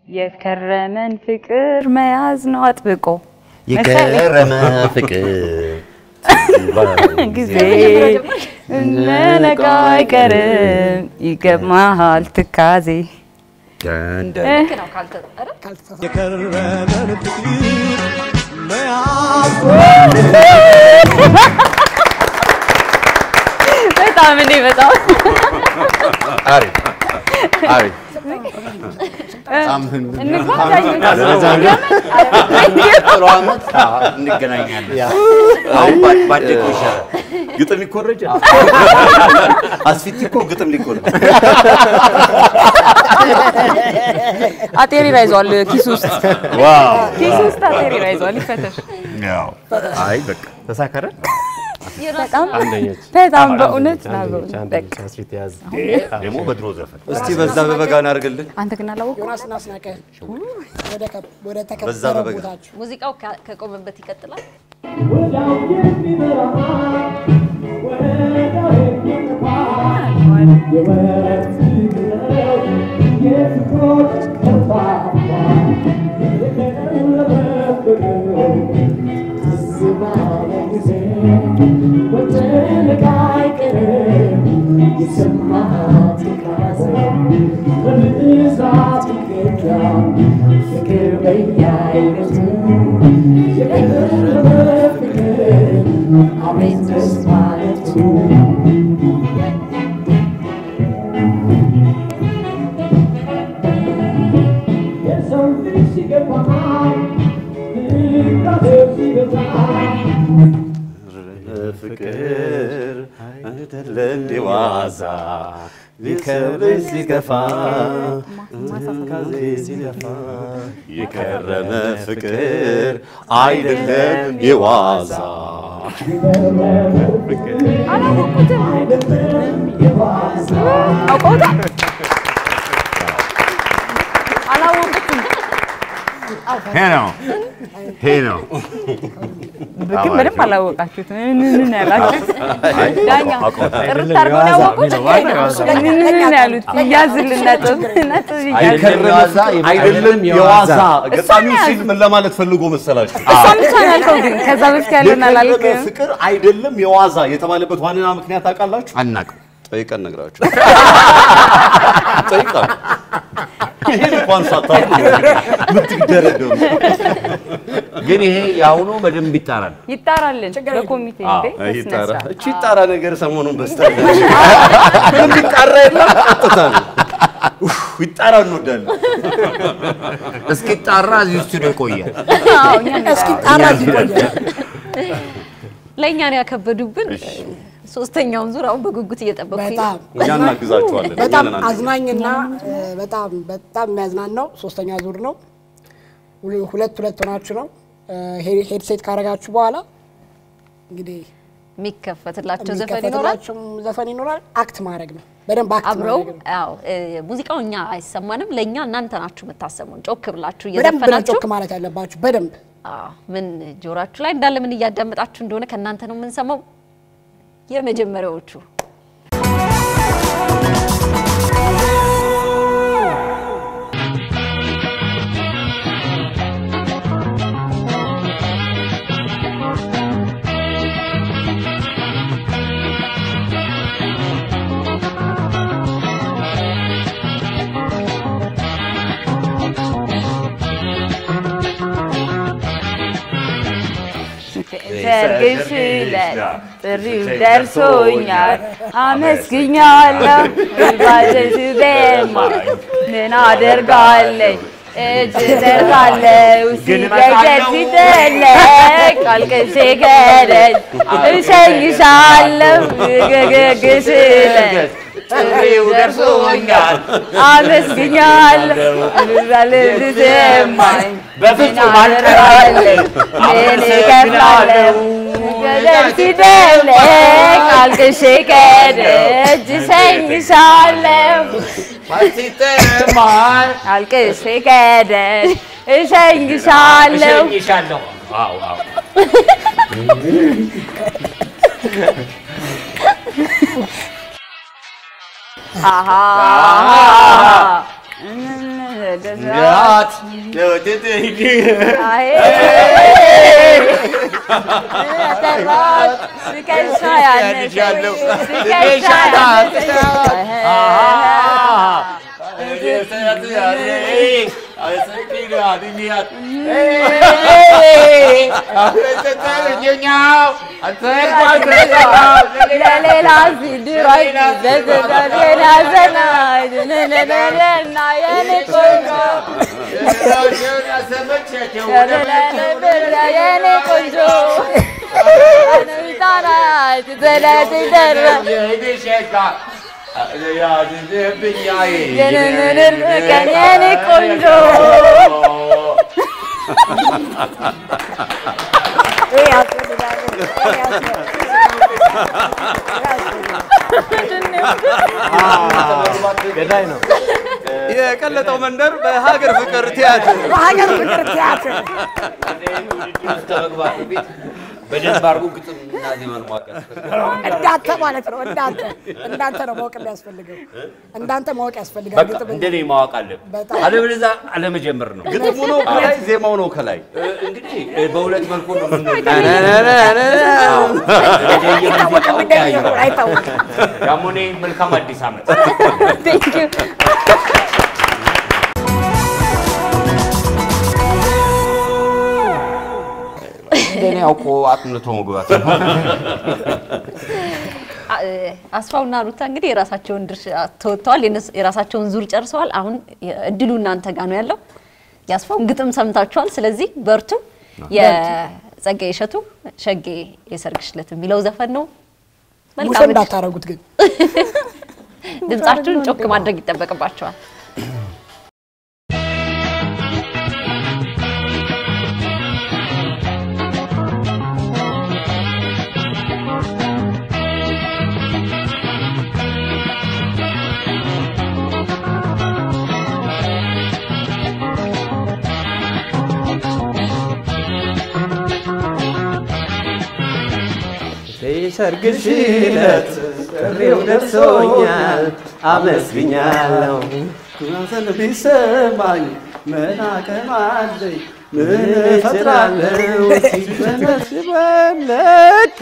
የከረመን ፍቅር መያዝ ነው አጥብቆ የከረመ ፍቅር ጊዜ ነነጋ አይቀርም ይገማሃል ትካዜ የከረመን ፍቅር መያዝ በጣም እኔ በጣም አሪፍ አሪፍ እንገናኛለን አሁን ባደኩ ይሻላል ግጥም ይኮረጃል አስፊት እኮ ግጥም ሊኮረጅ አጤሪ ራይዟል ኪስ ውስጥ ዋው ኪስ ውስጥ አጤሪ ራይዟል ይፈተሽ ያው አይ በቃ ተሳከረ በጣም በእውነት ነው በቃ ደሞ በድሮ ዘፈን እስቲ በዛ በበጋና አርግልን አንተ ግን አላወቅኩ ዮናስና አስናቀ ወደ ተከበረ ቦታችሁ ሙዚቃው ከቆመበት ይቀጥላል ፍቅር አይደለም ዲዋዛ ሊከብስ ሊከፋ ሲለፋ የከረመ ፍቅር አይደለም የዋዛ አላወቅኩትም አውቀውታል አላወቅኩትም ሄኖ ግን ምንም አላወቃችሁት ምን ያላችሁት ዳኛ ጥርት አድርገው ያወቁት ምን ያሉት ያዝልን ነጥብ አይደለም የዋዛ ገጣሚው ሲል ምን ለማለት ፈልጎ መሰላችሁ እሷም ታናልከው ግን ከዛ በፊት ያለና አላልከም ፍቅር አይደለም የዋዛ የተባለበት ዋናና ምክንያት አቃላችሁ አናውቅም ጠይቀን ነግራችሁ ጠይቀን ይሄ እንኳን ሳታውቁ ምትደረደው ግን ይሄ ያውኑ በደንብ ይጣራልን በኮሚቴ እንዴ ይጣራ እቺ ይጣራ ነገር ሰሞኑን በስታለ ምን ይጣራ የለም አጥታል ይጣራ እንወዳለን እስኪ ጣራ እዚህ ስቱዲዮ ቆየ አዎ እኛ እስኪ ጣራ ይቆየ ለኛ ነው ያከበዱብን ሶስተኛውን ዙር አሁን በጉጉት እየጠበቅኩኝ እኛና ግዛቸዋለን በጣም አዝናኝና በጣም የሚያዝናናው ሶስተኛ ዙር ነው ሁለት ሆናችሁ ነው ሄድሴት ካረጋችሁ በኋላ እንግዲህ የሚከፈትላቸው ዘፈን ይኖራል አክት ማድረግ ነው በደንብ አክት አብረው አዎ ሙዚቃው እኛ አይሰማንም ለኛ እናንተ ናችሁ መታሰሙን ጮክ ብላችሁ እየዘፈናችሁ ጮክ ማለት ያለባችሁ በደንብ ምን ጆራችሁ ላይ እንዳለ ምን እያዳመጣችሁ እንደሆነ ከናንተ ነው የምንሰማው የመጀመሪያዎቹ ሰርግሽለት ጥሪው ደርሶኛል አመስግኛለሁ ባጀሽ በማ ምን አደርጋለሁ እጅ ዘርጋለሁ ሲበጀት ሲደለቅ አልቅሼ ገደል እሸኝሻለሁ ገገግሽለት ጥሪው ደርሶኛል አመስግኛለሁ ባለልዘማኝ በፍጹም አልቀራለሁ ምን እከፍላለሁ ገደል ሲደለቅ አልቅሼ ገደል እሸኝሻለሁ ማቲተማል አልቅሼ ገደል እሸኝሻለሁ አዎ አዎ አሃ ያት ለወተት አይ ተራት ስከሻ ያነሻለው ስከሻ ገዳይ ነው የቀለጠው መንደር በሀገር ፍቅር ቲያትር በደንብ አድርጎ ግጥም እና ዜማን ማቀር እንዳንተ ማለት ነው። እንዳንተ ነው ማወቅ የሚያስፈልገው። እንዳንተ ማወቅ ያስፈልጋል። ግጥም እንደኔ ማወቅ አለብህ። አለበለዚያ አለመጀመር ነው። ግጥሙ ነው ከላይ ዜማው ነው ከላይ። እንግዲህ በሁለት መልኩ ነው ያሞኔ መልካም አዲስ ዓመት። Thank you. እንደኔ አውቆ አጥንቶ መግባት አስፋውና ሩታ እንግዲህ የራሳቸውን ድርሻ ተወጥተዋል። የራሳቸውን ዙር ጨርሰዋል። አሁን እድሉ እናንተ ጋር ነው ያለው። ያስፋውን ግጥም ሰምታችኋል። ስለዚህ በርቱ። የጸጋዬ እሸቱ ሸጌ የሰርግሽ ዕለት የሚለው ዘፈን ነው። መልካም እንዳታረጉት ግን ድምጻችሁን ጮክ ማድረግ ይጠበቅባችኋል። የሰርግሽ ዕለት ጥሪው ደርሶኛል አመስግኛለሁ ኩራትን ቢሰማኝ ምን አቅም አለኝ ምን እፈጥራለሁ ሲበለቅ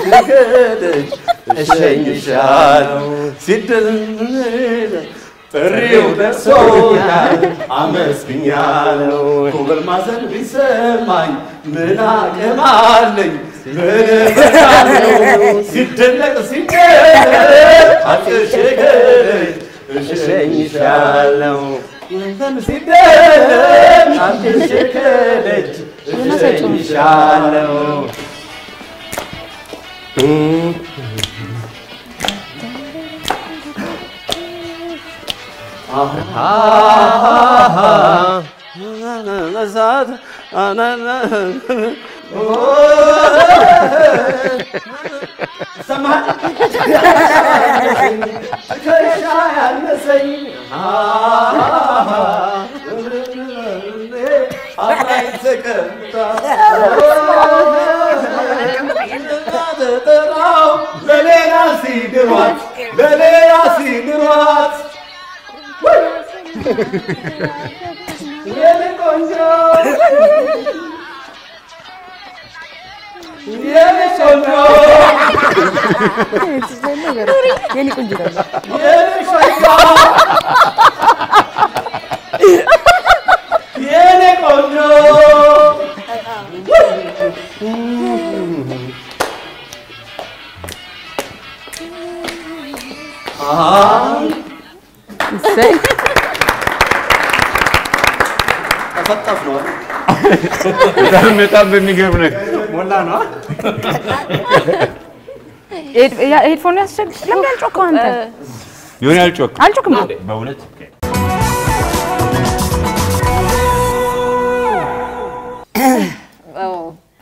ፍቅርሽ እሸኝሻለሁ ሲደል ጥሪው ደርሶኛል አመስግኛለሁ ኩብል ማዘን ቢሰማኝ ምን አቅም አለኝ ሲደለቅ ሲደለቅ አትሸገረኝ እሸኝሻለሁ ሲደለቅ አትሸገረኝ እሸኝሻለሁ ተፈጣፍ ነው በጣም በሚገርም ነገር ሞላ ነው ሄድፎን ያስቸግ ለምን ያልጮከው አንተ ይሆን ያልጮክ አልጮክም በእውነት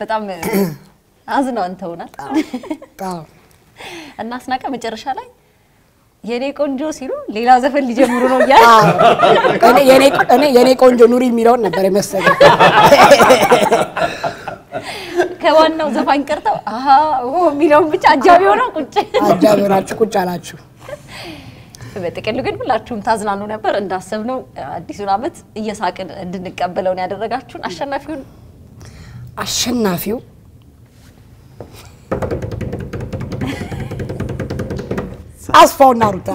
በጣም አዝነው አንተውናል እና አስናቀ መጨረሻ ላይ የኔ ቆንጆ ሲሉ ሌላ ዘፈን ሊጀምሩ ነው የኔ ቆንጆ ኑሪ የሚለውን ነበር የመሰለኝ። ከዋናው ዘፋኝ ቀርተው የሚለውን ብቻ አጃቢ ሆነው ቁጭ አጃቢ ሆናችሁ ቁጭ አላችሁ። በጥቅሉ ግን ሁላችሁም ታዝናኑ ነበር እንዳሰብነው አዲሱን አመት እየሳቅን እንድንቀበለው ነው ያደረጋችሁን አሸናፊው አስፋውና ሩታ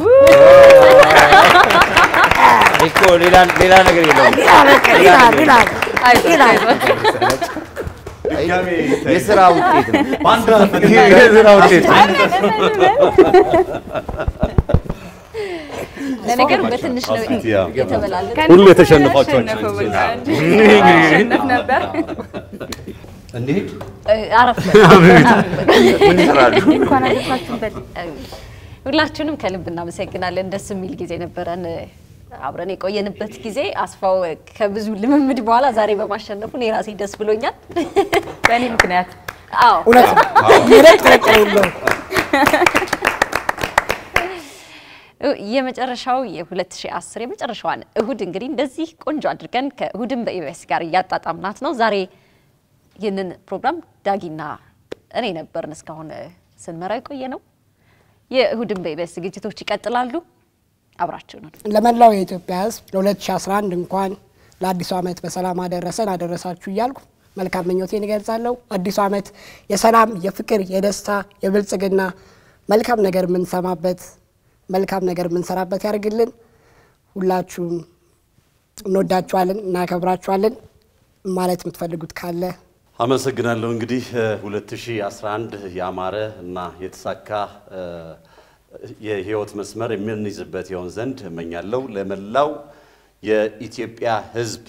እኮ ሌላ ነገር የለም የሥራ ውጤት ነው ባንዳ የሥራ ውጤት ለነገር በትንሽ ነው የተበላለ ሁሉ የተሸነፋቸው ነበር እንዴ አረፍ ምን ይሰራሉ እንኳን አደረሳችሁ በል ሁላችሁንም ከልብ እናመሰግናለን ደስ የሚል ጊዜ ነበረን አብረን የቆየንበት ጊዜ አስፋው ከብዙ ልምምድ በኋላ ዛሬ በማሸነፉ ነው ራሴ ደስ ብሎኛል በእኔ ምክንያት አዎ እውነት ነው የመጨረሻው የ2010 የመጨረሻዋን እሁድ እንግዲህ እንደዚህ ቆንጆ አድርገን ከእሁድም በኢቢኤስ ጋር ያጣጣምናት ነው ዛሬ ይህንን ፕሮግራም ዳጊና እኔ ነበርን እስካሁን ስንመራ የቆየነው የእሁድም በኢቢኤስ ዝግጅቶች ይቀጥላሉ አብራችሁን ለመላው የኢትዮጵያ ሕዝብ ለ2011 እንኳን ለአዲሱ አመት በሰላም አደረሳችሁ እያልኩ መልካም ምኞቴን እገልጻለሁ አዲሱ አመት የሰላም የፍቅር የደስታ የብልጽግና መልካም ነገር የምንሰማበት መልካም ነገር የምንሰራበት ያርግልን ሁላችሁም እንወዳችኋለን እናከብራችኋለን ማለት የምትፈልጉት ካለ አመሰግናለሁ እንግዲህ 2011 ያማረ እና የተሳካ የህይወት መስመር የምንይዝበት ይሆን ዘንድ እመኛለሁ ለመላው የኢትዮጵያ ህዝብ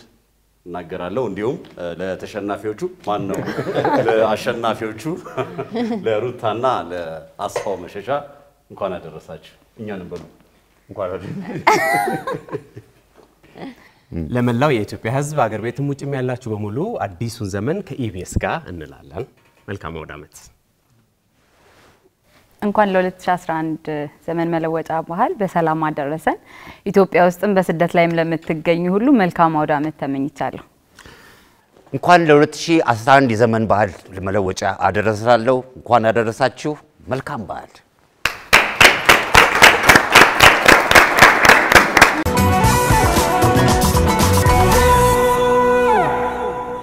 እናገራለሁ እንዲሁም ለተሸናፊዎቹ ማን ነው ለአሸናፊዎቹ ለሩታና ለአስፋው መሸሻ እንኳን አደረሳችሁ እኛንም በሉ እንኳን ለመላው የኢትዮጵያ ህዝብ አገር ቤትም ውጭም ያላችሁ በሙሉ አዲሱን ዘመን ከኢቢኤስ ጋር እንላለን መልካም አውዳመት እንኳን ለ2011 ዘመን መለወጫ በዓል በሰላም አደረሰን ኢትዮጵያ ውስጥም በስደት ላይም ለምትገኙ ሁሉ መልካም አውዳመት ተመኝቻለሁ እንኳን ለ2011 ዘመን በዓል መለወጫ አደረሳለሁ እንኳን አደረሳችሁ መልካም በዓል